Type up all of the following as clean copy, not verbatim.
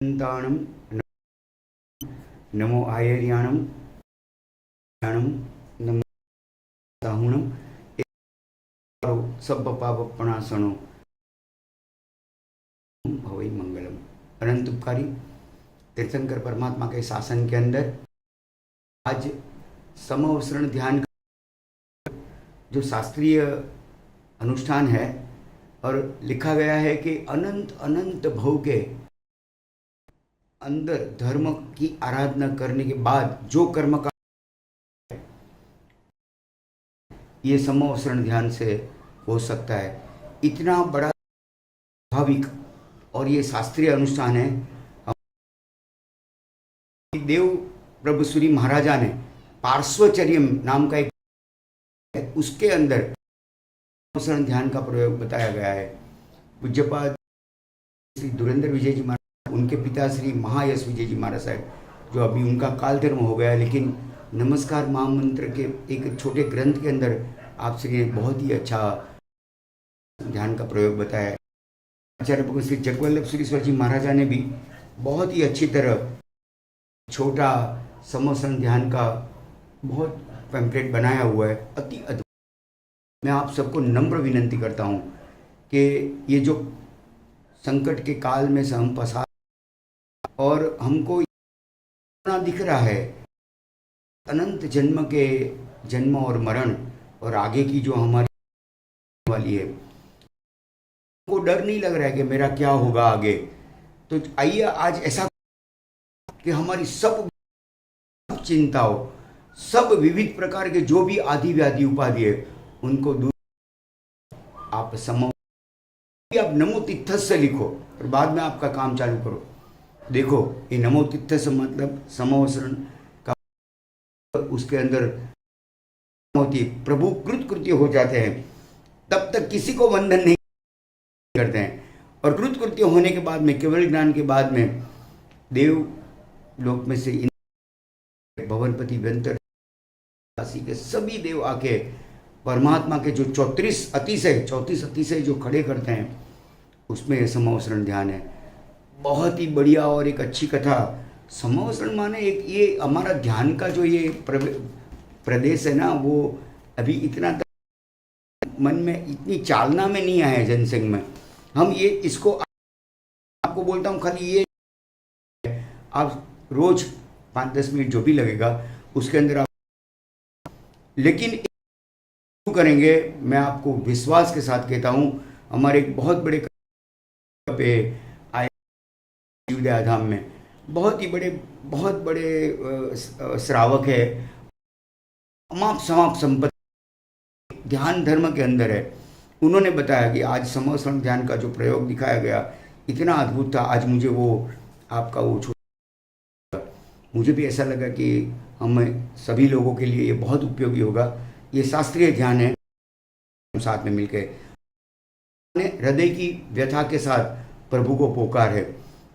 ताणम नमो आयर्याणम नमो साहुणम सब पापपणासणो भवई मंगलम। अनंत उपकारी तीर्थंकर परमात्मा के शासन के अंदर आज समअवसरण ध्यान जो शास्त्रीय अनुष्ठान है और लिखा गया है कि अनंत अनंत भव के अंदर धर्म की आराधना करने के बाद जो कर्म का ये समअवसरण ध्यान से हो सकता है। इतना बड़ा भाविक और ये शास्त्रीय अनुष्ठान है। देव प्रभु श्री महाराजा ने पार्श्वचर्यम नाम का एक उसके अंदर समअवसरण ध्यान का प्रयोग बताया गया है। पूज्यपाद श्री धुरंधर विजय जी महाराज, उनके पिता श्री महायश विजय जी महाराज साहब, जो अभी उनका काल धर्म हो गया, लेकिन नमस्कार महामंत्र के एक छोटे ग्रंथ के अंदर आप श्री ने बहुत ही अच्छा ध्यान का प्रयोग बताया है। आचार्य भगवत श्री जगवल्लभ सुरेश्वर जी महाराजा ने भी बहुत ही अच्छी तरह छोटा समअवसरण ध्यान का बहुत पैम्पलेट बनाया हुआ है, अति अद्भुत। मैं आप सबको नम्र विनंती करता हूँ कि ये जो संकट के काल में से हम पसार और हमको इतना दिख रहा है अनंत जन्म के जन्म और मरण और आगे की जो हमारी वाली है, को डर नहीं लग रहा है कि मेरा क्या होगा आगे। तो आइए आज ऐसा कि हमारी सब चिंताओं, सब विविध प्रकार के जो भी आदि व्याधि उपाधि है उनको दूर आप आप नमो तीर्थस से लिखो और बाद में आपका काम चालू करो। देखो ये नमो तीर्थस मतलब समअवसरण का, उसके अंदर होती प्रभु कृतकृत्य हो जाते हैं, तब तक किसी को बंधन नहीं करते हैं। और कृतकृत्य होने के बाद में, केवल ज्ञान के बाद में, देव लोक में से भवनपति व्यंतर के सभी देव आके परमात्मा के जो 34 अतिशय जो खड़े करते हैं उसमें समअवसरण ध्यान है। बहुत ही बढ़िया और एक अच्छी कथा। समअवसरण माने एक ये हमारा ध्यान का जो ये प्रदेश है ना, वो अभी इतना तक मन में इतनी चालना में नहीं आया है जनसंघ में। हम ये इसको आपको बोलता हूँ, खाली ये आप रोज 5-10 मिनट जो भी लगेगा उसके अंदर आप, लेकिन करेंगे, मैं आपको विश्वास के साथ कहता हूँ, हमारे एक बहुत बड़े पे आए धाम में बहुत बड़े श्रावक है, समाप्त संपत्ति ध्यान धर्म के अंदर है। उन्होंने बताया कि आज समअवसरण ध्यान का जो प्रयोग दिखाया गया इतना अद्भुत था। आज मुझे वो आपका वो मुझे भी ऐसा लगा कि हम सभी लोगों के लिए ये बहुत उपयोगी होगा। ये शास्त्रीय ध्यान है, साथ में मिलकर हृदय की व्यथा के साथ प्रभु को पोकार है।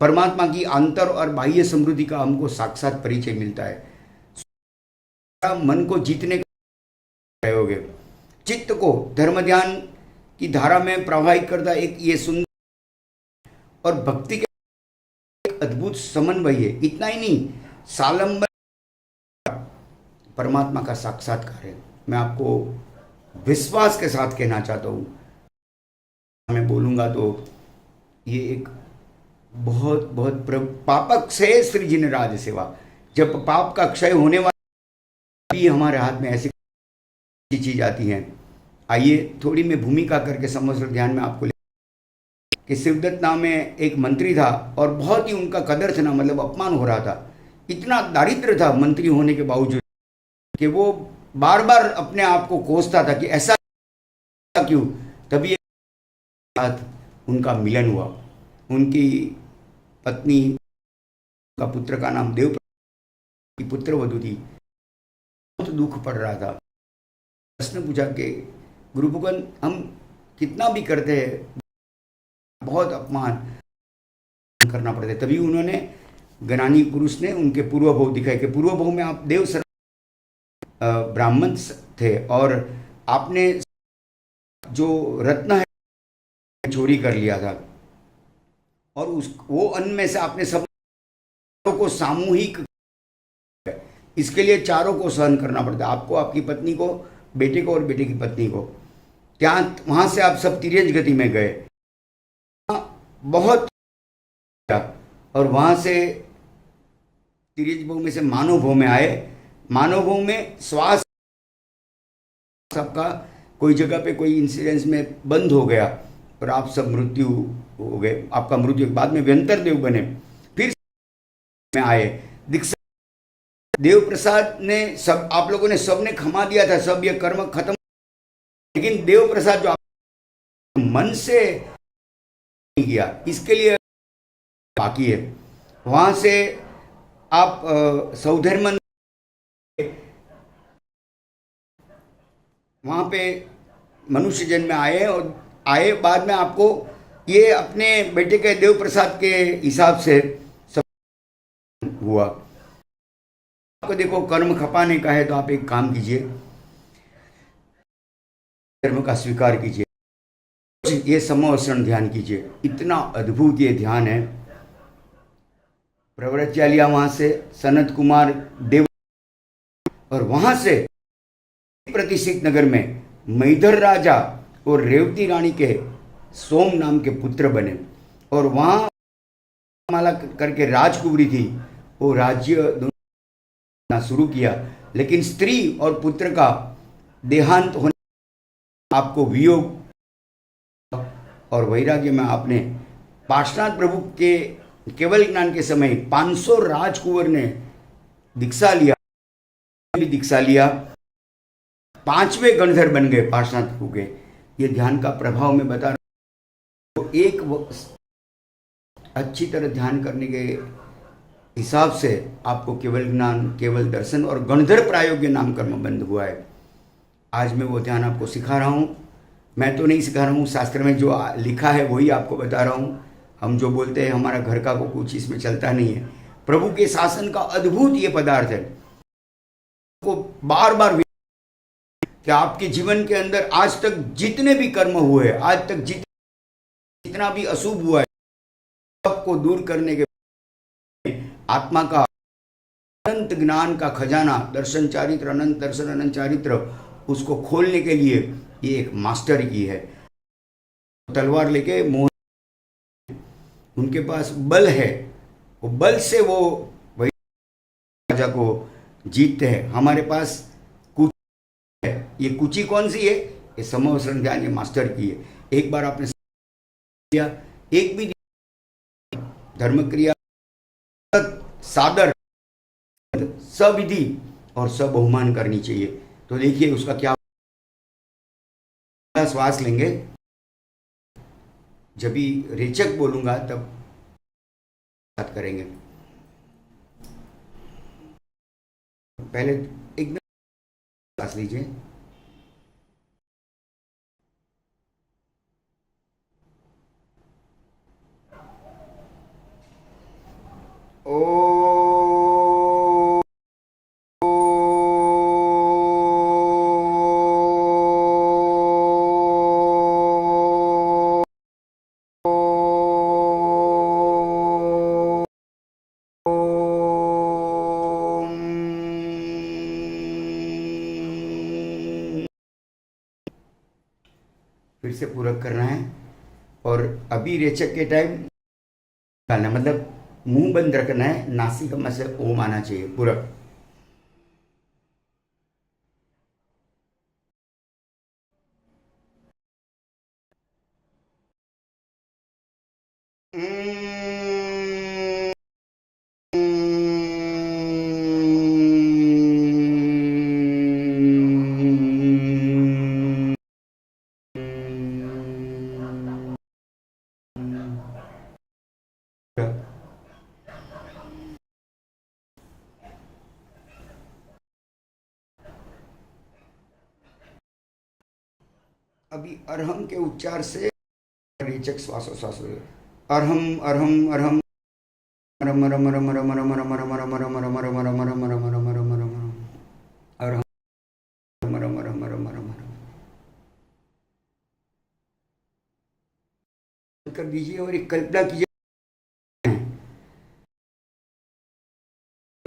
परमात्मा की आंतर और बाह्य समृद्धि का हमको साक्षात परिचय मिलता है। मन को जीतने का प्रयोग है, चित्त को धर्म ध्यान की धारा में प्रवाहित करता एक ये सुंदर और भक्ति के एक अद्भुत समन्वय है। इतना ही नहीं, सालंबर परमात्मा का साक्षात्कार है। मैं आपको विश्वास के साथ कहना चाहता हूँ, मैं बोलूँगा तो ये एक बहुत पापक क्षय सृजिन राज सेवा। जब पाप का क्षय होने वाला भी हमारे हाथ में ऐसी चीज आती है। आइए थोड़ी मैं भूमिका करके समअवसरण ध्यान में आपको कि शिवदत्त नाम में एक मंत्री था और बहुत ही उनका कदर था ना, मतलब अपमान हो रहा था। इतना दारिद्र था मंत्री होने के बावजूद कि वो बार बार अपने आप को कोसता था कि ऐसा क्यों। तभी साथ उनका मिलन हुआ। उनकी पत्नी का पुत्र का नाम देव की पुत्र वधु थी। बहुत दुख पड़ रहा था। प्रश्न पूछा कि गुरु भगवान, हम कितना भी करते हैं बहुत अपमान करना पड़ता है। तभी उन्होंने ज्ञानी पुरुष ने उनके पूर्व भव दिखाए कि पूर्व भव में आप देव ब्राह्मण थे और आपने जो रत्न है चोरी कर लिया था और वो अन्न में से आपने सब को सामूहिक, इसके लिए चारों को सहन करना पड़ता है, आपको, आपकी पत्नी को, बेटे को और बेटे की पत्नी को। क्या वहां से आप सब तिरंज गति में गए, बहुत, और वहां से तिरंज भूमि में से मानव भूमि में आए। मानव भूमि में श्वास सबका कोई जगह पे कोई इंसिडेंस में बंद हो गया और आप सब मृत्यु हो गए, आपका मृत्यु, बाद में व्यंतर देव बने, फिर में आए दीक्षा। देव प्रसाद ने सब, आप लोगों ने सबने क्षमा दिया था, सब ये कर्म खत्म, लेकिन देव प्रसाद जो आप मन से किया, इसके लिए बाकी है। वहां से आप सौधर्मन, वहां पे मनुष्य जन्म में आए, और आए बाद में आपको ये अपने बेटे के देव प्रसाद के हिसाब से सब हुआ। आपको देखो कर्म खपाने का है तो आप एक काम कीजिए, कर्म का स्वीकार कीजिए, ये समवसन ध्यान कीजिए, इतना अद्भुत ये ध्यान है। प्रवृत्तिया लिया वहां से सनत कुमार देव, और वहां से प्रतिष्ठित नगर में मैधर राजा और रेवती रानी के सोम नाम के पुत्र बने, और वहां माला करके राजकुमारी थी, वो राज्य शुरू किया, लेकिन स्त्री और पुत्र का देहांत होने, आपको वियोग और वैराग्य में आपने पार्श्वनाथ प्रभु के केवल ज्ञान के समय 500 राजकुंवर ने दीक्षा लिया, भी दीक्षा लिया, 5वें गणधर बन गए पार्श्वनाथ प्रभु के। ये ध्यान का प्रभाव मैं बता रहा हूं। तो एक अच्छी तरह ध्यान करने के हिसाब से आपको केवल ज्ञान, केवल दर्शन और गणधर प्रायोग्य नाम कर्म बंद हुआ है। आज मैं वो ध्यान आपको सिखा रहा हूँ, मैं तो नहीं सिखा रहा हूँ, शास्त्र में जो लिखा है वही आपको बता रहा हूँ। हम जो बोलते हैं हमारा घर का को कुछ इसमें चलता नहीं है। प्रभु के शासन का अद्भुत ये पदार्थ है, को बार बार कि आपके जीवन के अंदर आज तक जितने भी कर्म हुए, आज तक जितना भी अशुभ हुआ है, सबको दूर करने के आत्मा का अनंत ज्ञान का खजाना, दर्शन चारित्र, अनंत दर्शन, अनंत चारित्र, उसको खोलने के लिए ये एक मास्टर की है। तलवार लेके मोह, उनके पास बल है, वो बल से वो वही राजा को जीतते हैं। हमारे पास कुची है, ये कुची कौन सी है? ये समवसन ध्यान, ये मास्टर की है। एक बार आपने किया, एक भी धर्म क्रिया सादर सविधि और सबहुमान करनी चाहिए। तो देखिए उसका क्या, श्वास लेंगे, जब भी रेचक बोलूंगा तब बात करेंगे। पहले एकदम श्वास लीजिए, ओ फिर से पूरक करना है, और अभी रेचक के टाइम निकालना, मतलब मुंह बंद रखना है, नासिका में से ओम आना चाहिए पूरक। अभी अरहम के उच्चार से रेचक श्वासोश्वास, अरहम अरहम अरहम, अरम अरम अरम अरम अरम अरम अरम अरम अरम अरम अरम अरम अरम अरम अरम अरम अरम अरम, अरहम अरम अरम अरम अरम अरम कर दीजिए, और एक कल्पना कीजिए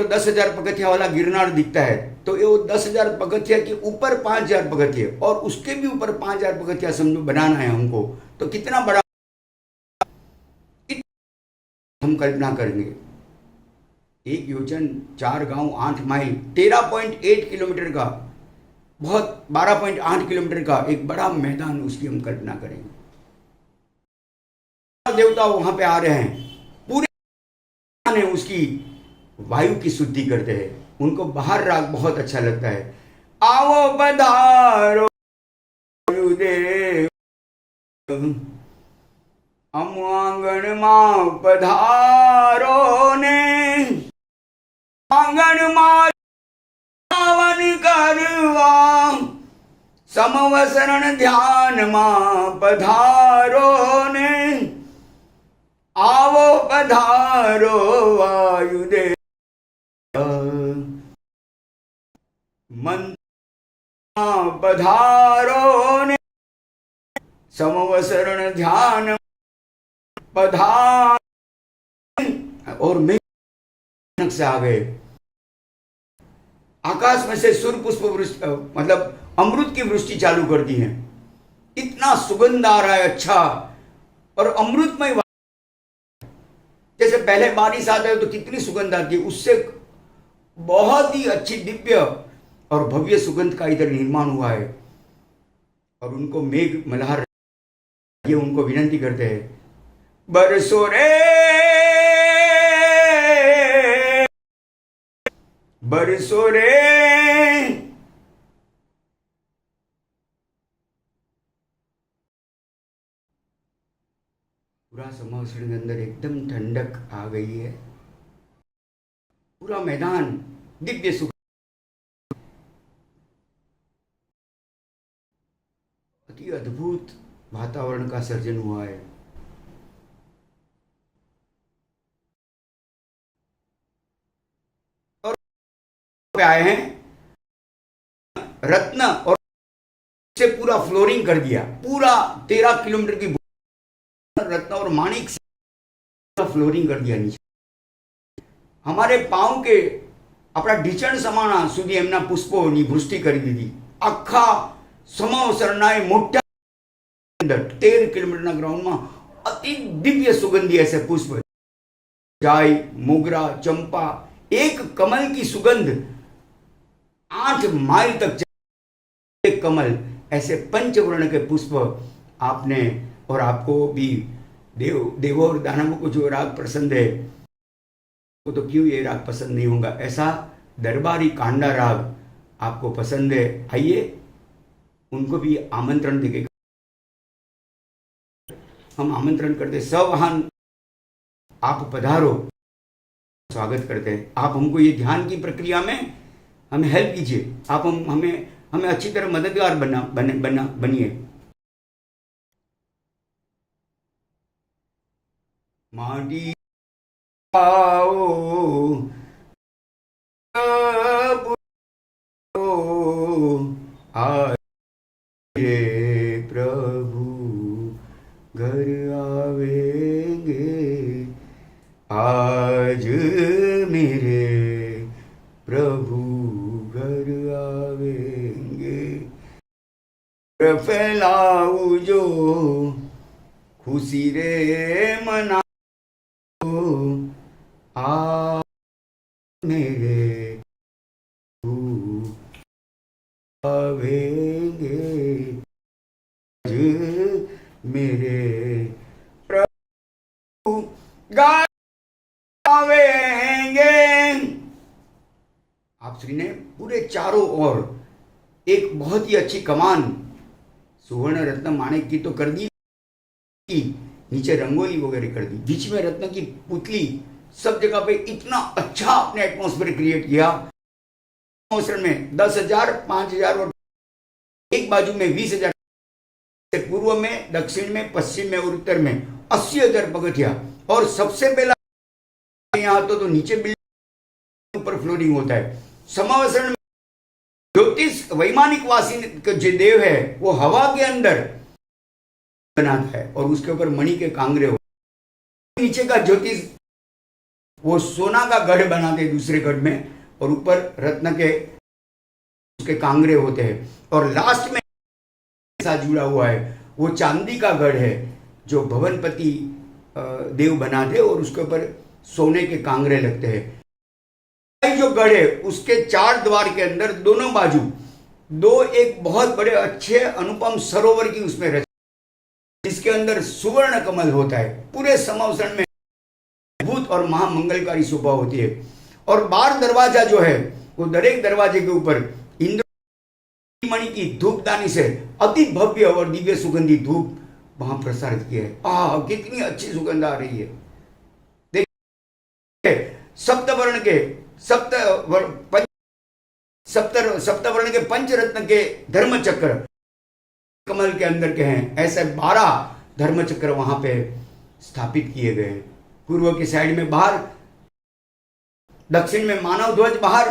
तो 10,000 पगथिया वाला गिरनार दिखता है, तो ये वो 10,000 पगथिया के ऊपर 5,000 पगथिया और उसके भी ऊपर 5,000 पगथिया समझो बनाना है हमको, तो कितना बड़ा हम कल्पना करेंगे। एक योजन 4 गांव 8 माइल 13.8 किलोमीटर का, बहुत 12.8 किलोमीटर का एक बड़ा मैदान, उसकी हम कल्पना करेंगे। देवता वहां पे आ रहे हैं, पूरे ने उसकी वायु की शुद्धि करते हैं। उनको बाहर राग बहुत अच्छा लगता है, आओ पधारो देव हम आंगण मां पधारो ने, आंगण मां पावन करवा, समवसरण ध्यान मां पधारो ने, आवो पधारो वायुदेव मन पधारो ने, समवसरण ध्यान पधार, और मेघ से आ गए। आकाश में से सूर्य पुष्प वृष्टि, मतलब अमृत की वृष्टि चालू कर दी है। इतना सुगंध आ रहा है अच्छा, और अमृतमय, जैसे पहले बारिश आता है तो कितनी सुगंध आती है, उससे बहुत ही अच्छी दिव्य और भव्य सुगंध का इधर निर्माण हुआ है। और उनको मेघ मल्हार ये उनको विनती करते हैं, बरसो रे बरसो रे, पूरा समवसरण के अंदर एकदम ठंडक आ गई है। पूरा मैदान दिव्य सुख, अति अद्भुत वातावरण का सर्जन हुआ है। और पे आए हैं रत्न, और से पूरा फ्लोरिंग कर दिया, पूरा 13 किलोमीटर की रत्न और माणिक से फ्लोरिंग कर दिया नीचे। हमारे पांव के अपना ढीचण समाना सुधी एमना पुष्पोनी वृष्टि કરી દીધી। આખા સમવસરનાએ મોટા 13 કિલોમીટરના ગ્રાઉન્ડમાં અતિ દિવ્ય સુગંધી ऐसे पुष्प, जाई, मोगरा, चंपा, एक कमल की सुगंध 8 माइल तक, एक कमल, ऐसे पंचवर्ण के पुष्प आपने, और आपको भी देवों और दानवों को जो राग पसंद है, तो क्यों ये राग पसंद नहीं होगा। ऐसा दरबारी कांडा राग आपको पसंद है, आइए उनको भी आमंत्रण देंगे। हम आमंत्रण करते, सवाहन आप पधारो, स्वागत करते हैं। आप हमको ये ध्यान की प्रक्रिया में हमें हेल्प कीजिए, आप हमें अच्छी तरह मददगार बनिए। माटी आओ आए प्रभु घर आवेंगे, आज मेरे प्रभु घर आवेंगे। फैलाऊ जो खुशी रे मना, आ मेरे आवेंगे, आज मेरे प्रभु गावेंगे। आप श्री ने पूरे चारों ओर एक बहुत ही अच्छी कमान सुवर्ण रत्न माणिक की तो कर दी, नीचे रंगोली वगैरह कर दी, बीच में रत्न की पुतली, सब जगह पे इतना अच्छा आपने एटमॉस्फेयर क्रिएट किया। अवसर में 10,000, 5,000 और एक बाजू में 20,000, पूर्व में, दक्षिण में, पश्चिम में और उत्तर में 80,000 पगथिया। और सबसे पहला यहाँ तो नीचे बिल्डिंग ऊपर फ्लोरिंग होता है। समावसरण में ज्योतिष वैमानिक वासी जो देव है वो हवा के अंदर बनाता है और उसके ऊपर मणि के कांगरे हो, नीचे का ज्योतिष वो सोना का गढ़ बनाते दूसरे गढ़ में, और ऊपर रत्न के उसके कांगड़े होते हैं, और लास्ट में साथ जुड़ा हुआ है वो चांदी का गढ़ है जो भवनपति देव बनाते, और उसके ऊपर सोने के कांगड़े लगते हैं। जो गढ़ है उसके 4 द्वार के अंदर दोनों बाजू दो एक बहुत बड़े अच्छे अनुपम सरोवर की उसमें रचना, जिसके अंदर सुवर्ण कमल होता है। पूरे समवसरण में अद्भुत और महामंगलकारी शोभा होती है। और 12 दरवाजा जो है वो दरेक दरवाजे के ऊपर इंद्र मणि की धूपदानी से अति भव्य और दिव्य सुगंधी धूप वहां प्रसारित किया है। कितनी अच्छी सुगंध आ रही है। देखिए सप्तवर्ण के सप्तवर्ण के पंचरत्न के धर्म चक्र कमल के अंदर के हैं, ऐसे 12 धर्म चक्र वहां पे स्थापित किए गए। पूर्व की साइड में बाहर, दक्षिण में मानव ध्वज बाहर,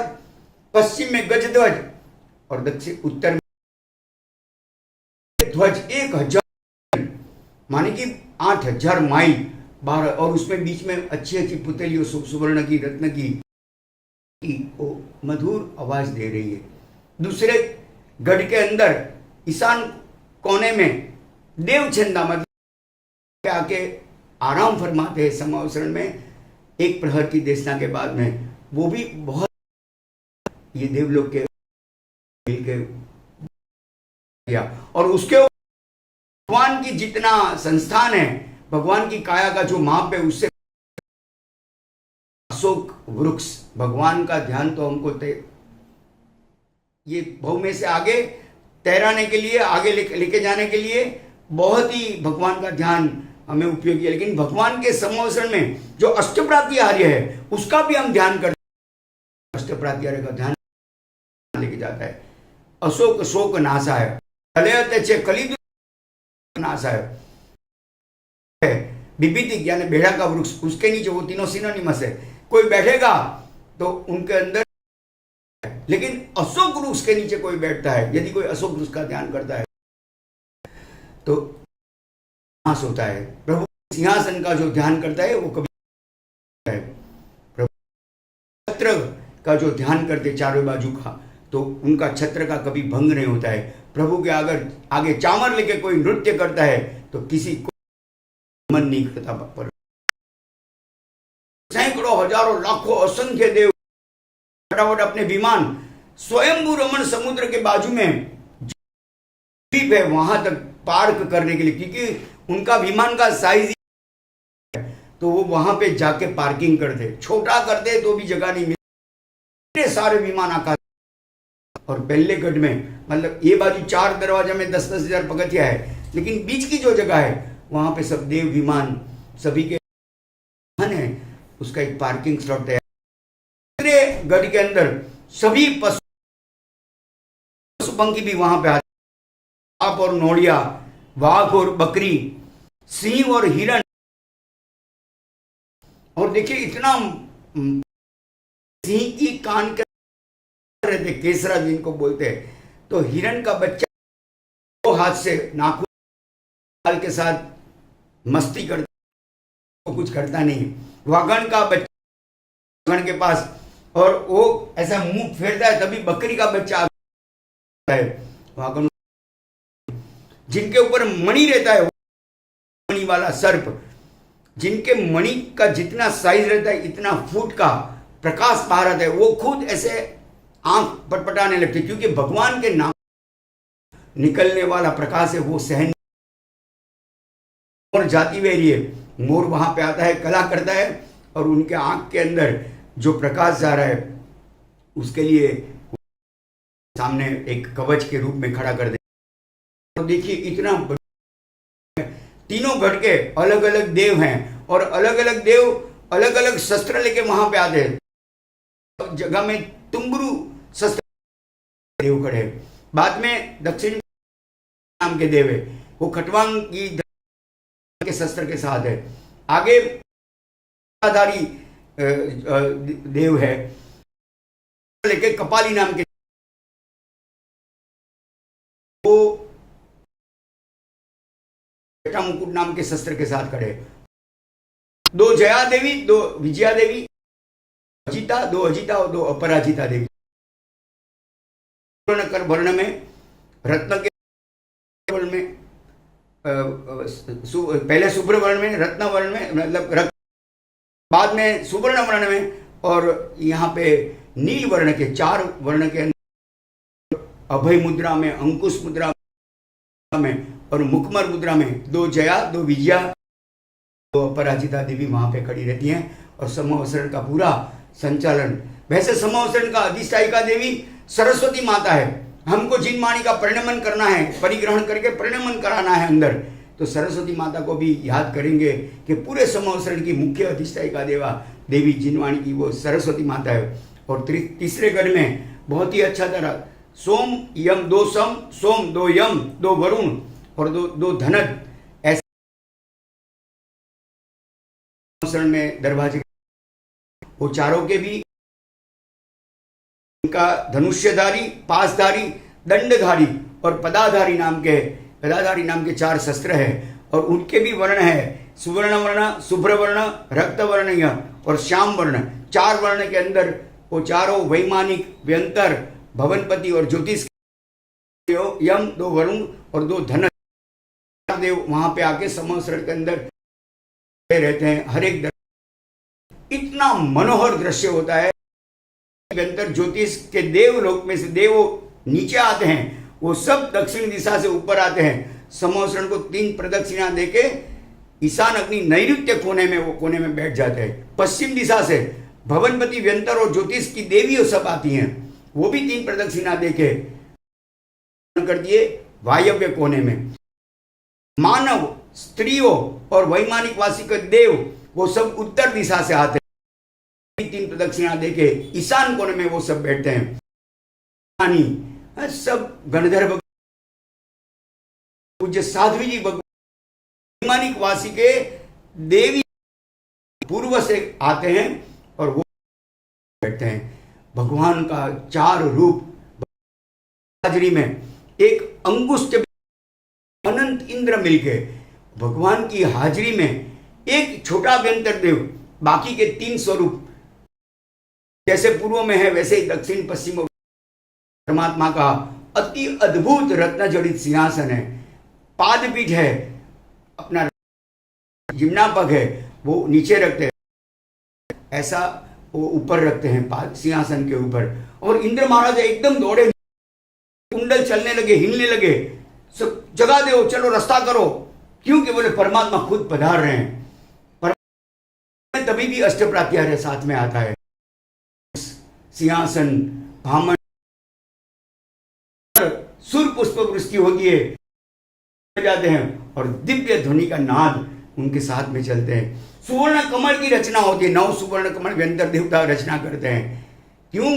पश्चिम में गज ध्वज, और दक्षिण उत्तर में ध्वज 1000 माने कि 8000 माइल बाहर, और उसमें बीच में अच्छी अच्छी पुतलियों सुवर्ण की रत्न की वो मधुर आवाज दे रही है। दूसरे गढ़ के अंदर ईशान कोने में देव छंदा मतलब आके आराम फरमाते हैं समावसरण में, एक प्रहर की देशना के बाद में। वो भी बहुत ये देवलोक के किया, और उसके भगवान की जितना संस्थान है, भगवान की काया का जो माप है, उससे अशोक वृक्ष, भगवान का ध्यान तो हमको ये भव में से आगे तैराने के लिए, आगे लेके जाने के लिए बहुत ही भगवान का ध्यान हमें उपयोगी है। लेकिन भगवान के समवसरण में जो अष्टप्राति आर्य है उसका भी हम ध्यान करते हैं। अष्टप्राति आर्य का ध्यान लेके जाता है। अशोक शोक नाशाय, कलिदुग नाशाय, विभीति यानी भेड़ा का वृक्ष, उसके नीचे वो तीनों सिनोनिमस है। कोई बैठेगा तो उनके अंदर, लेकिन अशोक वृक्ष के नीचे कोई बैठता है, यदि कोई अशोक वृक्ष का ध्यान करता है तो नाश होता है। प्रभु सिंहासन का जो ध्यान करता है वो कभी है। प्रभु छत्र का जो ध्यान करते चारों बाजू का, तो उनका छत्र का कभी भंग नहीं होता है। प्रभु के अगर आगे चामर लेके कोई नृत्य करता है तो किसी को मन नहीं करता। पर सैकड़ों हजारों लाखों असंख्य देव फटाफट अपने विमान स्वयंभू रमन समुद्र के बाजू में द्वीप है वहां तक पार्क करने के लिए, क्योंकि उनका विमान का साइज है, तो वो वहां पे जाके पार्किंग करते। छोटा करते तो भी जगह नहीं मिलती, सारे विमान आकाश। और पहले गढ़ में मतलब ये बाजू 4 दरवाजा में 10-10 हजार पगथिया है, लेकिन बीच की जो जगह है वहां पे सब देव विमान सभी के है, उसका एक पार्किंग स्लॉट है। दूसरे गढ़ के अंदर सभी पशु पंखी भी वहां पे आते, सांप और नोड़िया, वाघ और बकरी, सिंह और हिरण। और देखिए इतना सिंह की कान के रहते, केसरा जिनको बोलते हैं, तो हिरण का बच्चा दो हाथ से नाखून के साथ मस्ती करता, तो कुछ करता नहीं। वागण का बच्चा वागण के पास, और वो ऐसा मुंह फेरता है तभी बकरी का बच्चा आता है। वागण जिनके ऊपर मणि रहता है, मणि वाला सर्प, जिनके मणि का जितना साइज रहता है इतना फुट का प्रकाश बाहर आता है, वो खुद ऐसे आंख पटपटाने लगते, क्योंकि भगवान के नाम निकलने वाला प्रकाश है वो सहन। और जाति वैरी है, मोर वहां पे आता है, कला करता है, और उनके आंख के अंदर जो प्रकाश जा रहा है उसके लिए सामने एक कवच के रूप में खड़ा कर दे। तो देखिए इतना तीनों गढ़ के अलग अलग देव हैं, और अलग अलग देव अलग अलग शस्त्र लेके वहां पे आते हैं। जगह में तुम्बरू शस्त्र देव खड़े। बाद में दक्षिण नाम के देव है, वो खटवांग की के शस्त्र के साथ है। आगे धारी देव है, लेके कपाली नाम के वो मुकुट नाम के शस्त्र के साथ खड़े। 2 जया देवी, 2 विजया देवी, दो अजिता और दो अपराजिता देवी। सुवर्ण कर वर्ण में, रत्न के वर्ण में, पहले शुभ्र वर्ण में, रत्न वर्ण में, मतलब बाद में सुवर्ण वर्ण में, और यहाँ पे नील वर्ण के 4 वर्ण के अंदर अभय मुद्रा में, अंकुश मुद्रा में और मुखमर मुद्रा में 2 जया, 2 विजया, 2 अपराजिता देवी वहां पे खड़ी रहती हैं और समोसरण का पूरा संचालन। वैसे समोसरण का अधिष्ठायिका देवी सरस्वती माता है। हमको जिन वाणी का परिणमन करना है, परिग्रहण करके परिणमन कराना है अंदर, तो सरस्वती माता को भी याद करेंगे कि पूरे समोसरण की मुख्य अधिष्ठायिका देवी जिनवाणी की वो सरस्वती माता है। और तीसरे गण में बहुत ही अच्छा तरह सोम यम 2 सम, सोम 2 यम 2 वरुण और 2 धनद, ऐसे में दरवाजे वो चारों के भी इनका धनुष्यधारी, पासधारी, दंडधारी और पदाधारी नाम के 4 शस्त्र है। और उनके भी वर्ण है सुवर्ण वर्ण, शुभ्र वर्ण, रक्त वर्ण और श्याम वर्ण। 4 वर्ण के अंदर वो चारों वैमानिक, व्यंतर, भवनपति और ज्योतिष, यम 2 वरुण और 2 धन देव वहां पे आके समोसरण के अंदर रहते हैं। हर एक इतना मनोहर दृश्य होता है। व्यंतर ज्योतिष के देवलोक में से देव नीचे आते हैं, वो सब दक्षिण दिशा से ऊपर आते हैं। समोसरण को 3 प्रदक्षिणा देके ईशान अग्नि नैऋत्य कोने में बैठ जाते हैं। पश्चिम दिशा से भवनपति, व्यंतर और ज्योतिष की देवी सब आती हैं, वो भी 3 प्रदक्षिणा देके कर दिए वायव्य कोने में। मानव, स्त्रियों और वैमानिक वासी के देव वो सब उत्तर दिशा से आते हैं, 3 प्रदक्षिणा देके ईशान कोने में वो सब बैठते हैं। सब गणधर पूज्य साध्वी जी वैमानिक वासी के देवी पूर्व से आते हैं और वो बैठते हैं। भगवान का 4 रूप हाजरी में, एक अंगुष्ठ अनंत इंद्र मिलके भगवान की हाजिरी में एक छोटा व्यंतर देव, बाकी के 3 स्वरूप जैसे पूर्व में है वैसे ही दक्षिण पश्चिम परमात्मा का अति अद्भुत रत्न जड़ित सिंहासन है। पादपीठ है, अपना जिम्नापग है वो नीचे रखते हैं, ऐसा वो ऊपर रखते हैं सिंहासन के ऊपर। और इंद्र महाराज एकदम दौड़े, कुंडल चलने लगे, हिलने लगे, सब जगा दो, चलो रास्ता करो, क्योंकि बोले परमात्मा खुद पधार रहे हैं। पर तभी भी अष्टप्रात्यार्य साथ में आता है। सिंहासन, भामन, सुर पुष्प वृष्टि होती है, जाते हैं और दिव्य ध्वनि का नाद उनके साथ में चलते हैं। सुवर्ण कमल की रचना होती है, 9 सुवर्ण कमल व्यंतर देवता रचना करते हैं। क्यों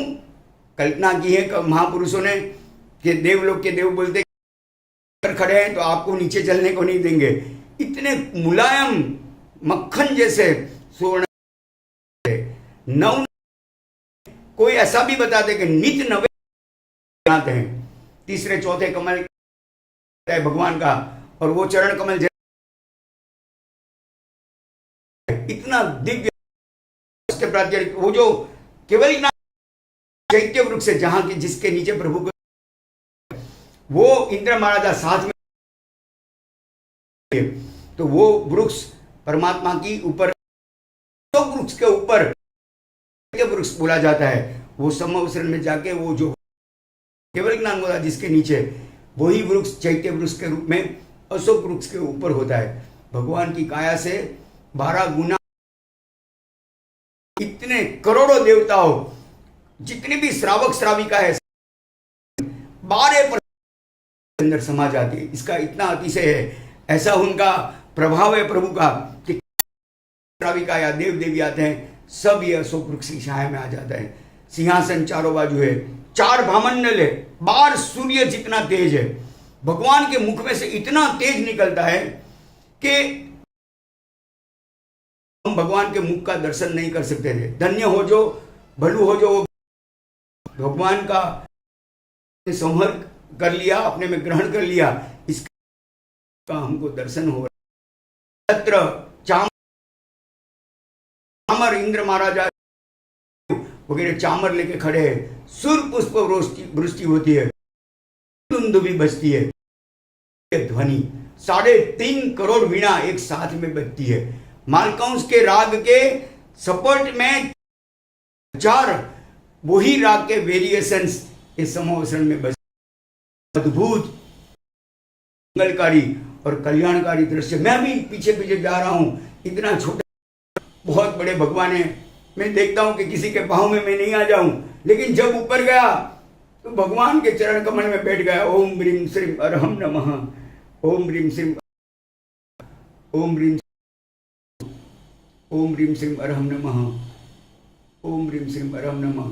कल्पना की है महापुरुषों ने कि देवलोक के देव बोलते खड़े हैं तो आपको नीचे चलने को नहीं देंगे। इतने मुलायम मक्खन जैसे सुवर्ण, नव कोई ऐसा भी बताते कि नित नवे बनाते हैं। तीसरे चौथे कमल है भगवान का, और वो चरण कमल इतना दिव्य वो जो केवल चैत्य वृक्ष है जहां की जिसके नीचे प्रभु को वो इंद्र महाराजा साथ में, तो वो वृक्ष परमात्मा की ऊपर, तो वृक्ष के ऊपर वृक्ष बोला जाता है। वो समवसरण में जाके वो जो केवल ज्ञान बोला जिसके नीचे, वही वृक्ष चैत्य वृक्ष के रूप में अशोक वृक्ष के ऊपर होता है। भगवान की काया से 12 गुना, इतने करोड़ों देवताओं, जितने भी श्रावक श्राविका है 12% अंदर समा जाती है। इसका इतना अतिशय है, ऐसा उनका प्रभाव है प्रभु का कि श्राविका या देव देवी आते हैं, सब ये अशोक वृक्ष की छाया में आ जाता है। सिंहासन चारों बाजू है, 4 भामंडल है, 12 सूर्य जितना तेज है। भगवान के मुख में से इतना तेज निकलता है कि हम भगवान के मुख का दर्शन नहीं कर सकते थे। धन्य हो जो, भलू हो जो भगवान का संहर कर लिया, अपने में ग्रहण कर लिया, इसका हमको दर्शन हो रहा है। चामर इंद्र महाराजा वगैरह चामर लेके खड़े हैं, सुर पुष्प वृष्टि होती है, धुंध भी बजती है, ध्वनि 3.5 करोड़ वीणा एक साथ में बजती है। मालकांस के राग के सपोर्ट में 4 वही राग के वेरिएशंस इस समोवसरण में बजते। अद्भुत मंगलकारी और कल्याणकारी दृश्य। मैं भी पीछे पीछे जा रहा हूं, इतना छोटा बहुत बड़े भगवान है। मैं देखता हूं कि किसी के पाँव में मैं नहीं आ जाऊं, लेकिन जब ऊपर गया तो भगवान के चरण कमल में बैठ गया। ओम ह्रीम श्रीम अरहम नमः, ओम ह्रीम श्रीम, ओम ह्रीम, ओम ह्रीम श्रीम अरहम नमः, ओम ह्रीम श्रीम अरहम नमः।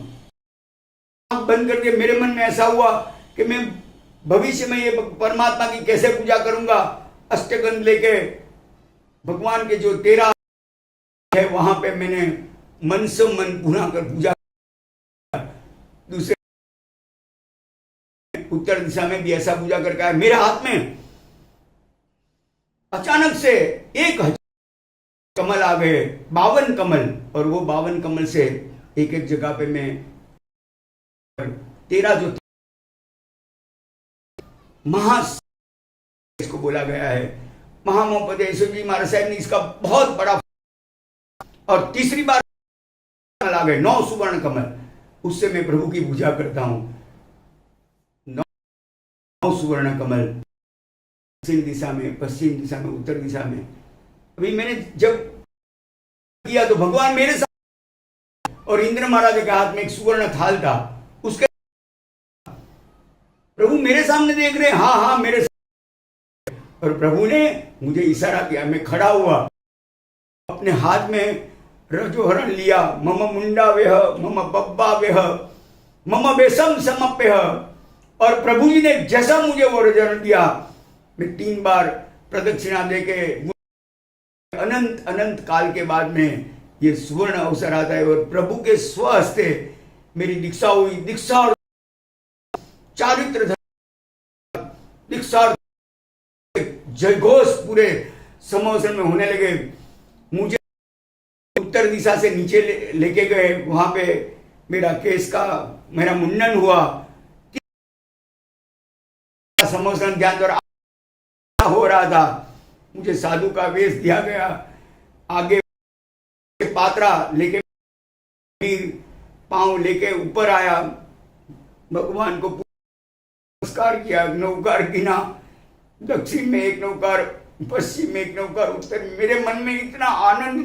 आँख बंद करके मेरे मन में ऐसा हुआ कि मैं भविष्य में ये परमात्मा की कैसे पूजा करूंगा। अष्टगंध लेके भगवान के जो 13 है वहां पे मैंने मन से मन पुनः कर पूजा। दूसरे उत्तर दिशा में भी ऐसा पूजा करके आया। मेरे हाथ में अचानक से 1000 कमल आ गए, 52 कमल, और वो 52 कमल से एक एक जगह पे मैं 13 जो इसको बोला गया है, महामहोपदेश्वर जी महाराज साहब ने इसका बहुत बड़ा, और तीसरी बार आ गए 9 सुवर्ण कमल, उससे मैं प्रभु की पूजा करता हूं। 9 सुवर्ण कमल दक्षिण दिशा में, पश्चिम दिशा में, उत्तर दिशा में। अभी मैंने जब किया तो भगवान मेरे साथ, और इंद्र महाराज के हाथ में एक सुवर्ण थाल था, उसके प्रभु मेरे सामने देख रहे हैं, हाँ हाँ मेरे सामने। और प्रभु ने मुझे इशारा किया, मैं खड़ा हुआ, अपने हाथ में रजोहरण लिया। मम मुंडा वेह, मम बब्बा वेह, मम वेशम समप्य। और प्रभु जी ने जैसा मुझे वो रजोहरण दिया, मैं 3 बार प्रदक्षिणा देके, अनंत अनंत काल के बाद में ये सुवर्ण अवसर आता है और प्रभु के स्वहस्ते मेरी दीक्षा हुई। दीक्षा और चारित्र दीक्षा और जयघोष पूरे समोसन में होने लगे। मुझे उत्तर दिशा से नीचे लेके गए, वहां पे मेरा केस का मेरा मुंडन हुआ। समोसन ध्यान द्वारा हो रहा था, मुझे साधु का वेश दिया गया। आगे पात्रा लेके पांव लेके ऊपर आया, भगवान को नमस्कार किया, नौकार गिना, दक्षिण में 1 नौकार, पश्चिम में 1 नौकार, उत्तर। मेरे मन में इतना आनंद,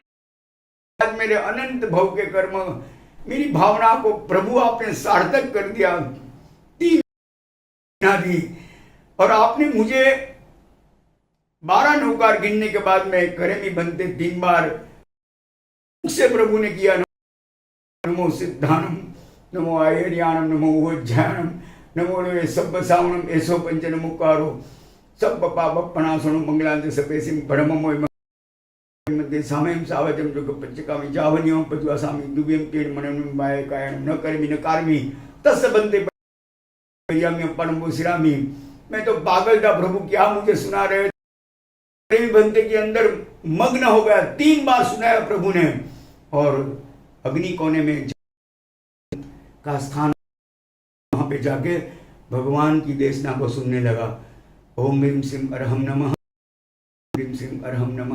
आज मेरे अनंत भव के कर्म, मेरी भावना को प्रभु आपने सार्थक कर दिया। 3 दी और आपने मुझे 12 नौकार गिनने के बाद में करेमी बनते 3 बार से प्रभु ने किया। नमो सिद्धानम, नमो आयर्यानम, नमो उज्जैनम, नमो वे सब सावनम, ऐसो पंच नमुकारो, सब पापनाशनो मंगलांत सपेसिम परममोय मध्य सामयम सावजम जो पंचकामी जावनियों पद्वासामी दुव्यम पेड़ मनम बाय कायम न कर्मी न कार्मी तस् बंदे परमो सिरामी। मैं तो पागल था, प्रभु क्या मुझे सुना रहे। करेमी बनते के अंदर मग्न हो गया। 3 बार सुनाया प्रभु ने, और अग्नि कोने में का स्थान, वहां पे जाके भगवान की देशना को सुनने लगा। ओम ह्रीम श्रीम अरहम नमः, ह्रीम श्रीम अरहम नमः,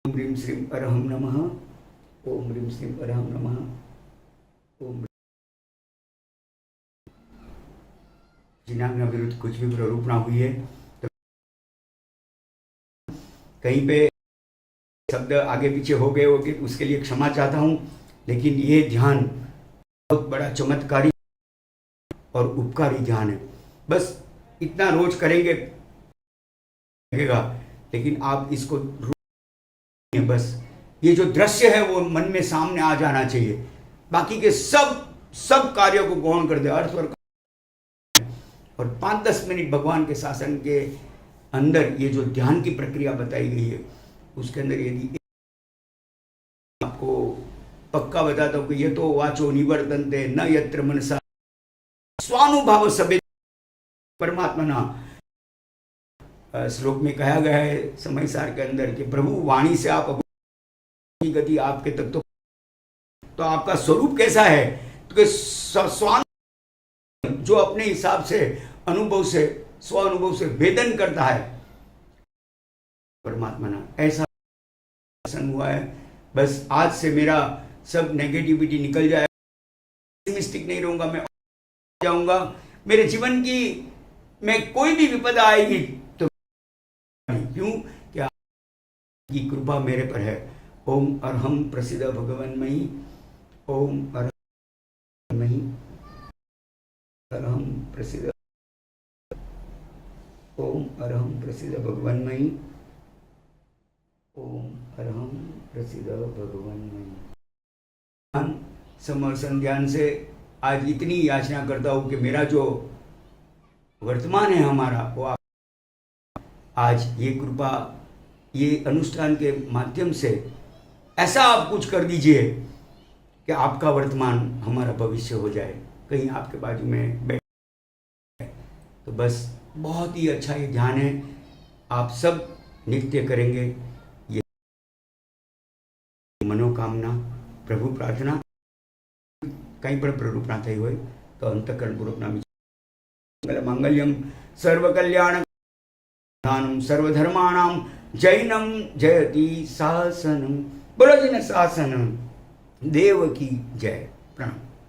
ओम ह्रीम श्रीम अरहम नमः, ओम ह्रीम श्रीम अरहम नमः, ओम। जिनाज्ञा विरुद्ध कुछ भी प्ररूपणा हुई है तो कहीं पे शब्द आगे पीछे हो गए होंगे, उसके लिए क्षमा चाहता हूं। लेकिन ये ध्यान बहुत बड़ा चमत्कारी और उपकारी ध्यान है। बस इतना रोज करेंगे लगेगा, लेकिन आप इसको बस ये जो दृश्य है वो मन में सामने आ जाना चाहिए। बाकी के सब कार्यों को गौण कर दे, अर्थ और 5-10 मिनट भगवान के शासन के अंदर ये जो ध्यान की प्रक्रिया बताई गई है उसके अंदर यदि आपको पक्का बताता हूं कि ये तो वाचो निवर्तन्ते न यत्र मनसा स्वानुभाव सबे परमात्मा ना, श्लोक में कहा गया है समय सार के अंदर कि प्रभु वाणी से आप गति आपके तक तो तो आपका स्वरूप कैसा है? तो स्वान जो अपने हिसाब से अनुभव से स्व अनुभव से वेदन करता है परमात्मा ना, ऐसा दर्शन हुआ है। बस आज से मेरा सब नेगेटिविटी निकल जाए, मिस्टेक नहीं रहूंगा, मैं जाऊंगा। मेरे जीवन की में कोई भी विपदा आएगी तो क्यों? क्या की कृपा मेरे पर है। ओम अरहम प्रसिद्ध भगवन मई, ओम अरहम मई, अरहम प्रसिद्ध, ओम अरहम प्रसिद्ध भगवन मई, ओम अरहम प्रसिद्ध भगवन मई। समर्पण ध्यान से आज इतनी याचना करता हूँ कि मेरा जो वर्तमान है हमारा, वो आप आज ये कृपा, ये अनुष्ठान के माध्यम से ऐसा आप कुछ कर दीजिए कि आपका वर्तमान हमारा भविष्य हो जाए। कहीं आपके बाजू में बैठ तो बस बहुत ही अच्छा ये ध्यान है, आप सब नित्य करेंगे। ये मनोकामना प्रभु प्रार्थना कहीं पर प्ररूपना थी हो तो अंतकरण पूर्वक नाम मंगल्यम सर्वकल्याण दानम सर्वधर्माणाम जैनम जयति शासनम। बोलो जी ने शासन देव की जय। प्रणाम।